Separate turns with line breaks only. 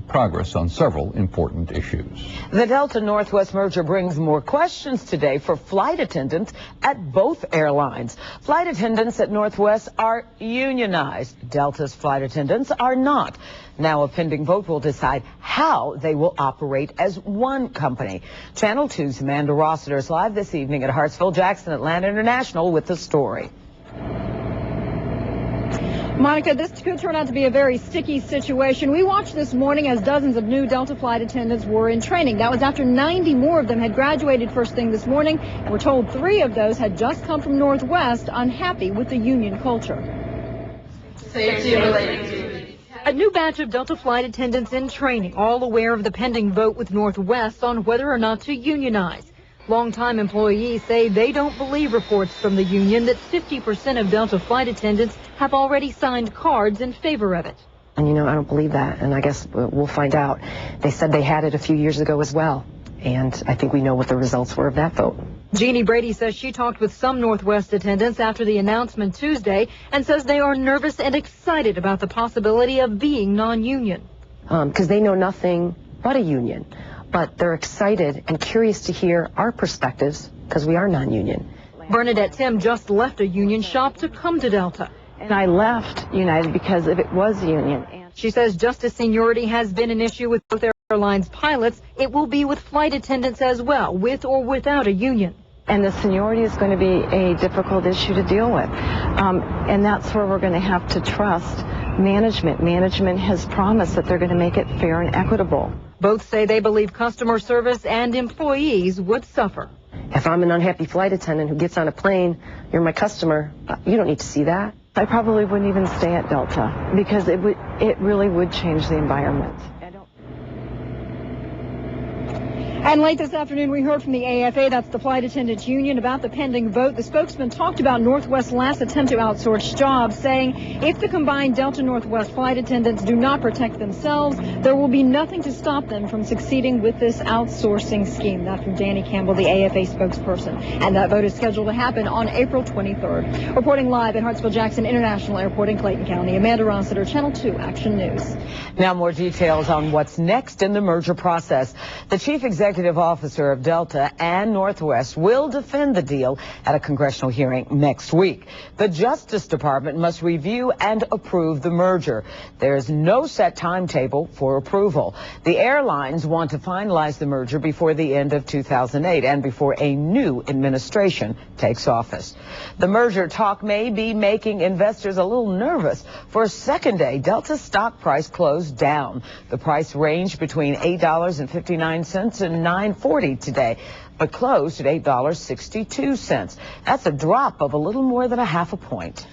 progress on several important issues.
The Delta-Northwest merger brings more questions today for flight attendants at both airlines. Flight attendants at Northwest are unionized. Delta's flight attendants are not. Now a pending vote will decide how they will operate as one company. Channel 2's Amanda Rossiter is live this evening at Hartsfield-Jackson Atlanta International with the story.
Monica, this could turn out to be a very sticky situation. We watched this morning as dozens of new Delta flight attendants were in training. That was after 90 more of them had graduated first thing this morning. And we're told 3 of those had just come from Northwest, unhappy with the union culture.
Safety related duties. A new batch of Delta flight attendants in training, all aware of the pending vote with Northwest on whether or not to unionize. Longtime employees say they don't believe reports from the union that 50% of Delta flight attendants have already signed cards in favor of it.
And I don't believe that, and I guess we'll find out. They said they had it a few years ago as well, and I think we know what the results were of that vote.
Jeannie Brady says she talked with some Northwest attendants after the announcement Tuesday and says they are nervous and excited about the possibility of being non-union.
Because they know nothing but a union. But they're excited and curious to hear our perspectives because we are non-union.
Bernadette Tim just left a union shop to come to Delta.
And I left United because if it was union.
She says just as seniority has been an issue with both airlines pilots, it will be with flight attendants as well, with or without a union.
And the seniority is going to be a difficult issue to deal with. And that's where we're going to have to trust management. Management has promised that they're going to make it fair and equitable.
Both say they believe customer service and employees would suffer.
If I'm an unhappy flight attendant who gets on a plane, you're my customer, you don't need to see that.
I probably wouldn't even stay at Delta because it really would change the environment.
And late this afternoon, we heard from the AFA, that's the Flight Attendants Union, about the pending vote. The spokesman talked about Northwest's last attempt to outsource jobs, saying if the combined Delta-Northwest flight attendants do not protect themselves, there will be nothing to stop them from succeeding with this outsourcing scheme. That from Danny Campbell, the AFA spokesperson. And that vote is scheduled to happen on April 23rd. Reporting live at Hartsfield-Jackson International Airport in Clayton County, Amanda Rossiter, Channel 2 Action News.
Now more details on what's next in the merger process. The chief executive officer of Delta and Northwest will defend the deal at a congressional hearing next week. The Justice Department must review and approve the merger. There's no set timetable for approval. The airlines want to finalize the merger before the end of 2008 and before a new administration takes office. The merger talk may be making investors a little nervous. For a second day, Delta's stock price closed down. The price ranged between $8.59 and $9.40 today, but closed at $8.62. That's a drop of a little more than a half a point.